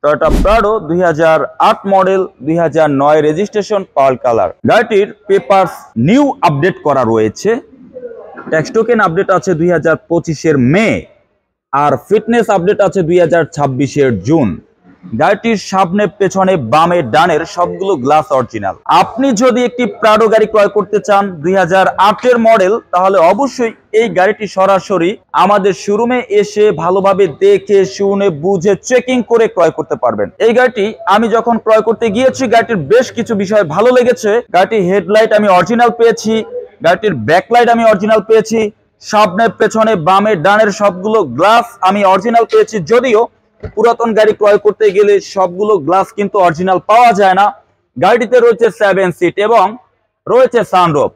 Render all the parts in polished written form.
Toyota Prado 2008 model, 2009 registration, pearl colour. গাড়িটির papers new update করা রয়েছে। ট্যাক্স টোকেন আপডেট আছে 2025 মে, আর ফিটনেস আপডেট আছে 2026 জুন। গাড়িটির সামনে, পেছনে, বামে, ডানের সবগুলো গ্লাস অরিজিনাল। আপনি যদি একটি প্রাডো গাড়ি ক্রয় করতে চান 2008 মডেল, তাহলে অবশ্যই এই গাড়িটি সরাসরি আমাদের শোরুমে এসে ভালোভাবে দেখে শুনে বুঝে চেকিং করে ক্রয় করতে পারবেন। এই গাড়িটি আমি যখন ক্রয় করতে গিয়েছি, গাড়িটির বেশ কিছু বিষয় ভালো লেগেছে। গাড়িটির হেডলাইট আমি অরিজিনাল পেয়েছি, গাড়িটির ব্যাকলাইট আমি অরিজিনাল পেয়েছি, সামনে, পেছনে, বামে, ডানের সবগুলো গ্লাস আমি অরিজিনাল পেয়েছি। যদিও পুরাতন গাড়ি ক্রয় করতে গেলে সবগুলো গ্লাস কিন্তু অরিজিনাল পাওয়া যায় না। গাড়িটিতে রয়েছে 7 সিট এবং রয়েছে সানরুফ।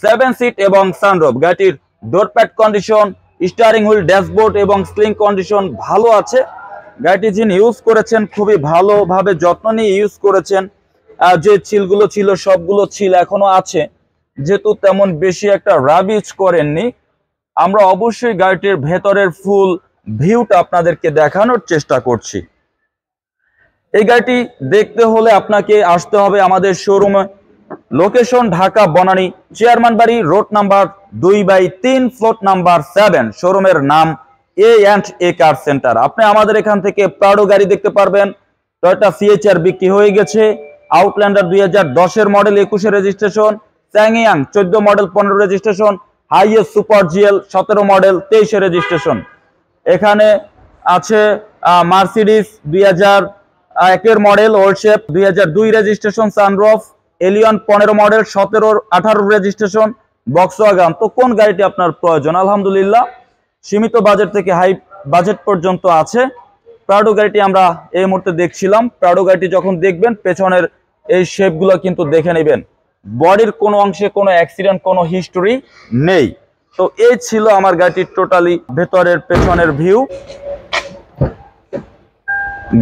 7 সিট এবং সানরুফ। গাড়িটির ডোর pad condition, steering wheel, dashboard এবং স্লিং কন্ডিশন ভালো আছে। গাড়িটি যিনি ইউজ করেছেন খুবই ভালোভাবে যত্ন নিয়ে ইউজ করেছেন। যে ছিলগুলো ছিল সবগুলো ছিল এখনো আছে, যেহেতু তেমন বেশি একটা রাব ইউজ করেননি। আমরা অবশ্যই গাড়িটির ভেতরের ফুল ভিউটা আপনাদেরকে দেখানোর চেষ্টা করছি। এই গাড়িটি দেখতে হলে আপনাকে আসতে হবে আমাদের শোরুমে। লোকেশন ঢাকা বনানী, চেয়ারম্যান বাড়ি, রোড নাম্বার 2/3, ফ্লোর নাম্বার 7। শোরুমের নাম A&A কার সেন্টার। আপনি আমাদের এখান থেকে প্রাডো গাড়ি দেখতে পারবেন। টয়োটা CHR বিক্রি হয়ে গেছে। আউটল্যান্ডার 2010 মডেল, 21 রেজিস্ট্রেশন, স্যাংইয়াং 14 model, 15 registration, highest super GL 17 model, 23 registration. এখানে আছে Mercedes 2001 model, old shape, 2002 registration, sunroof, Allion 15 model, 17-18 registration, Volkswagen. তো কোন গাড়িটি আপনার প্রয়োজন? আলহামদুলিল্লাহ সীমিত বাজেট থেকে হাই বাজেট পর্যন্ত আছে। প্রাডো গাড়িটি আমরা এই মুহূর্তে দেখছিলাম। প্রাডো গাড়িটি যখন দেখবেন, পেছনের এই শেপগুলো কিন্তু দেখে নেবেন। বডির কোনো অংশে কোনো অ্যাক্সিডেন্ট, কোনো হিস্টোরি নেই। তো এই ছিল আমার গাড়িটির টোটালি ভেতরের পেছনের ভিউ।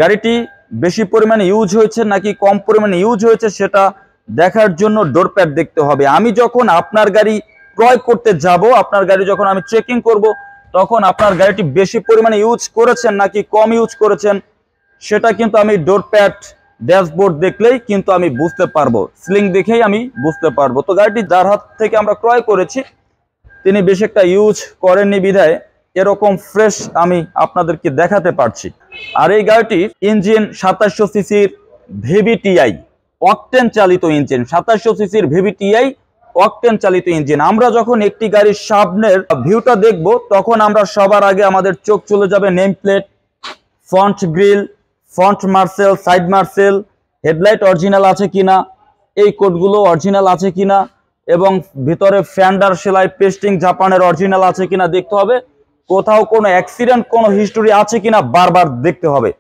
গাড়িটি বেশি পরিমাণে ইউজ হয়েছে নাকি কম পরিমাণে ইউজ হয়েছে সেটা দেখার জন্য ডোর প্যাড দেখতে হবে। আমি যখন আপনার গাড়ি ক্রয় করতে যাব, আপনার গাড়ি যখন আমি চেকিং করব, তখন আপনার গাড়িটি বেশি পরিমাণে ইউজ করেছেন নাকি কম ইউজ করেছেন সেটা কিন্তু আমি ডোর প্যাড, ড্যাশবোর্ড দেখলেই কিন্তু আমি বুঝতে পারবো, স্লিং দেখেই আমি বুঝতে পারবো। তো গাড়িটি যার হাত থেকে আমরা ক্রয় করেছি তিনি বেশি একটা ইউজ করেননি বিধায় এরকম ফ্রেশ আমি আপনাদেরকে দেখাতে পারছি। আর এই গাড়িটির ইঞ্জিন 2700 সিসির VVTi অকটেন চালিত ইঞ্জিন। 2700 সিসির VVTi অকটেন চালিত ইঞ্জিন। আমরা যখন একটি গাড়ির সামনের ভিউটা দেখব, তখন আমরা সবার আগে আমাদের চোখ চলে যাবে name plate, front grill, front Marcel, side Marcel, headlight original আছে কিনা, এই কোডগুলো অরিজিনাল আছে কিনা, এবং ভিতরে ফ্যান্ডার সেলাই পেস্টিং জাপানের অরিজিনাল আছে কিনা দেখতে হবে। কোথাও কোনো অ্যাক্সিডেন্ট, কোনো হিস্টোরি আছে কিনা বারবার দেখতে হবে।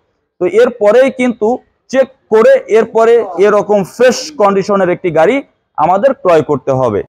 তো এরপরেই কিন্তু চেক করে এরপরে এরকম ফ্রেশ কন্ডিশনের একটি গাড়ি আমাদের ক্রয় করতে হবে।